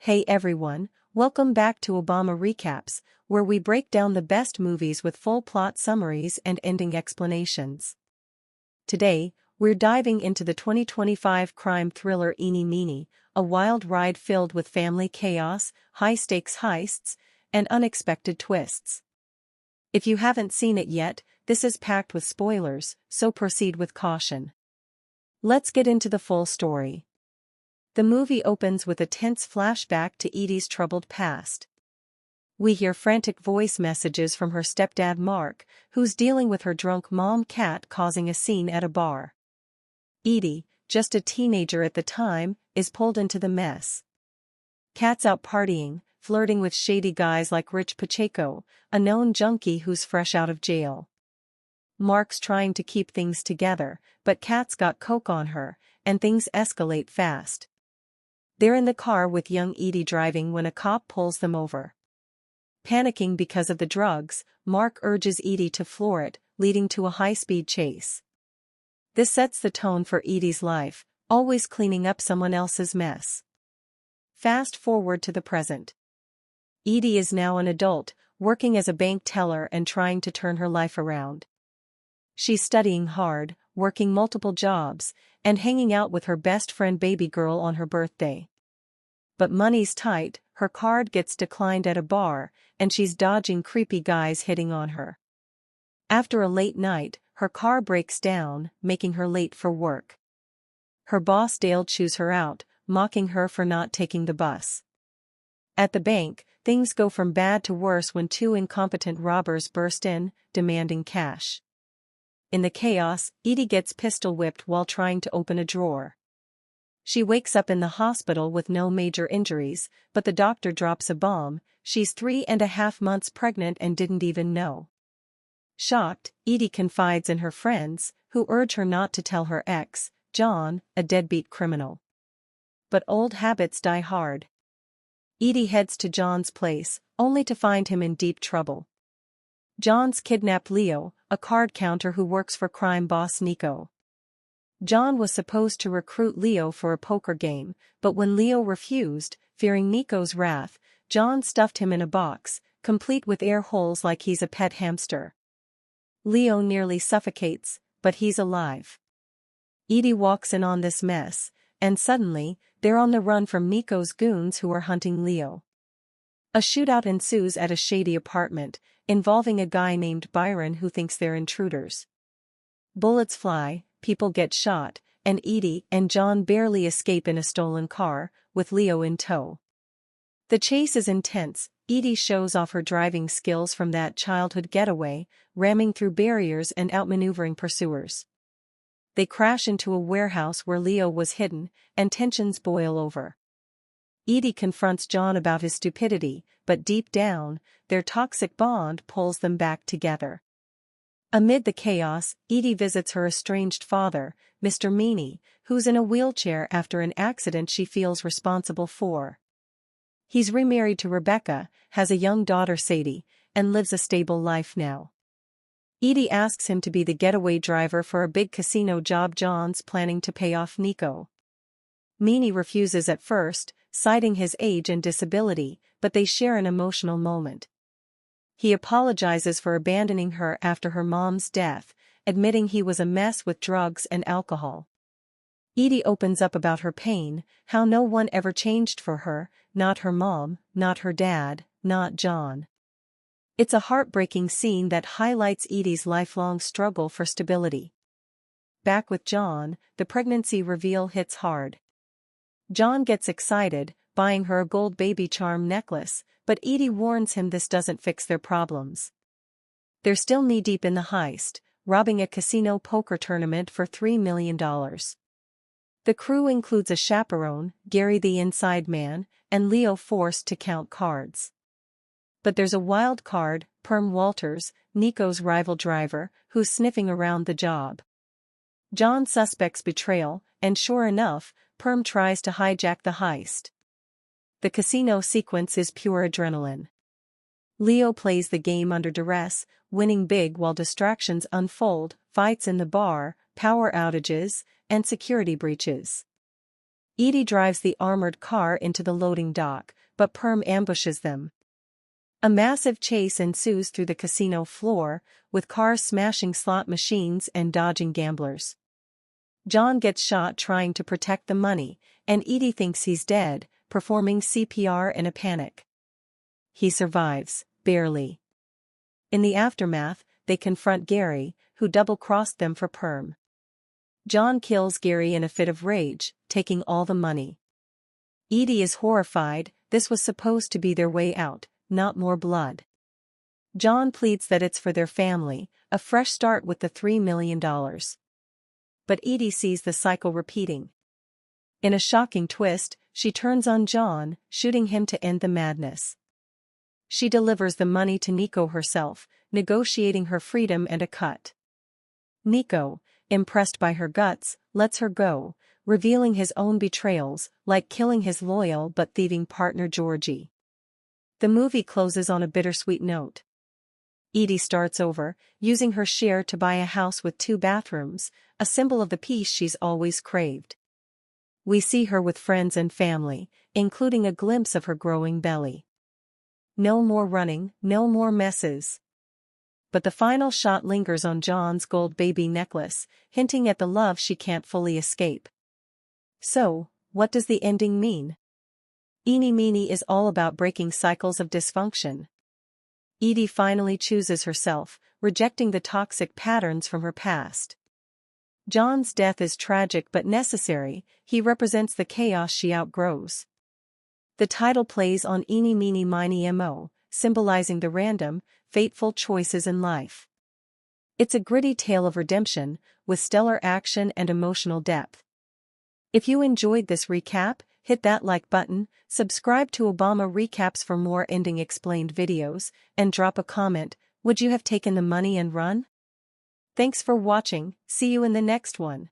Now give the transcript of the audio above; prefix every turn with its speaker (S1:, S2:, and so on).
S1: Hey everyone, welcome back to Obama Recaps, where we break down the best movies with full plot summaries and ending explanations. Today, we're diving into the 2025 crime thriller Eenie Meenie, a wild ride filled with family chaos, high-stakes heists, and unexpected twists. If you haven't seen it yet, this is packed with spoilers, so proceed with caution. Let's get into the full story. The movie opens with a tense flashback to Edie's troubled past. We hear frantic voice messages from her stepdad Mark, who's dealing with her drunk mom Kat causing a scene at a bar. Edie, just a teenager at the time, is pulled into the mess. Kat's out partying, flirting with shady guys like Rich Pacheco, a known junkie who's fresh out of jail. Mark's trying to keep things together, but Kat's got coke on her, and things escalate fast. They're in the car with young Edie driving when a cop pulls them over. Panicking because of the drugs, Mark urges Edie to floor it, leading to a high-speed chase. This sets the tone for Edie's life, always cleaning up someone else's mess. Fast forward to the present. Edie is now an adult, working as a bank teller and trying to turn her life around. She's studying hard, working multiple jobs, and hanging out with her best friend baby girl on her birthday. But money's tight, her card gets declined at a bar, and she's dodging creepy guys hitting on her. After a late night, her car breaks down, making her late for work. Her boss Dale chews her out, mocking her for not taking the bus. At the bank, things go from bad to worse when two incompetent robbers burst in, demanding cash. In the chaos, Edie gets pistol-whipped while trying to open a drawer. She wakes up in the hospital with no major injuries, but the doctor drops a bomb. She's 3.5 months pregnant and didn't even know. Shocked, Edie confides in her friends, who urge her not to tell her ex, John, a deadbeat criminal. But old habits die hard. Edie heads to John's place, only to find him in deep trouble. John's kidnapped Leo, a card counter who works for crime boss Nico. John was supposed to recruit Leo for a poker game, but when Leo refused, fearing Nico's wrath, John stuffed him in a box, complete with air holes like he's a pet hamster. Leo nearly suffocates, but he's alive. Edie walks in on this mess, and suddenly, they're on the run from Nico's goons who are hunting Leo. A shootout ensues at a shady apartment, involving a guy named Byron who thinks they're intruders. Bullets fly, people get shot, and Edie and John barely escape in a stolen car, with Leo in tow. The chase is intense. Edie shows off her driving skills from that childhood getaway, ramming through barriers and outmaneuvering pursuers. They crash into a warehouse where Leo was hidden, and tensions boil over. Edie confronts John about his stupidity, but deep down, their toxic bond pulls them back together. Amid the chaos, Edie visits her estranged father, Mr. Meenie, who's in a wheelchair after an accident she feels responsible for. He's remarried to Rebecca, has a young daughter Sadie, and lives a stable life now. Edie asks him to be the getaway driver for a big casino job John's planning to pay off Nico. Meenie refuses at first, citing his age and disability, but they share an emotional moment. He apologizes for abandoning her after her mom's death, admitting he was a mess with drugs and alcohol. Edie opens up about her pain, how no one ever changed for her, not her mom, not her dad, not John. It's a heartbreaking scene that highlights Edie's lifelong struggle for stability. Back with John, the pregnancy reveal hits hard. John gets excited, buying her a gold baby charm necklace, but Edie warns him this doesn't fix their problems. They're still knee-deep in the heist, robbing a casino poker tournament for $3 million. The crew includes a chaperone, Gary the Inside Man, and Leo forced to count cards. But there's a wild card, Perm Walters, Nico's rival driver, who's sniffing around the job. John suspects betrayal, and sure enough, Perm tries to hijack the heist. The casino sequence is pure adrenaline. Leo plays the game under duress, winning big while distractions unfold, fights in the bar, power outages, and security breaches. Edie drives the armored car into the loading dock, but Perm ambushes them. A massive chase ensues through the casino floor, with cars smashing slot machines and dodging gamblers. John gets shot trying to protect the money, and Edie thinks he's dead, performing CPR in a panic. He survives, barely. In the aftermath, they confront Gary, who double-crossed them for Perm. John kills Gary in a fit of rage, taking all the money. Edie is horrified. This was supposed to be their way out, not more blood. John pleads that it's for their family, a fresh start with the $3 million. But Edie sees the cycle repeating. In a shocking twist, she turns on John, shooting him to end the madness. She delivers the money to Nico herself, negotiating her freedom and a cut. Nico, impressed by her guts, lets her go, revealing his own betrayals, like killing his loyal but thieving partner Georgie. The movie closes on a bittersweet note. Edie starts over, using her share to buy a house with 2 bathrooms, a symbol of the peace she's always craved. We see her with friends and family, including a glimpse of her growing belly. No more running, no more messes. But the final shot lingers on John's gold baby necklace, hinting at the love she can't fully escape. So, what does the ending mean? Eenie Meenie is all about breaking cycles of dysfunction. Edie finally chooses herself, rejecting the toxic patterns from her past. John's death is tragic but necessary. He represents the chaos she outgrows. The title plays on Eenie Meenie Miny Mo, symbolizing the random, fateful choices in life. It's a gritty tale of redemption, with stellar action and emotional depth. If you enjoyed this recap, hit that like button, subscribe to Obama Recaps for more ending explained videos, and drop a comment. Would you have taken the money and run? Thanks for watching. See you in the next one.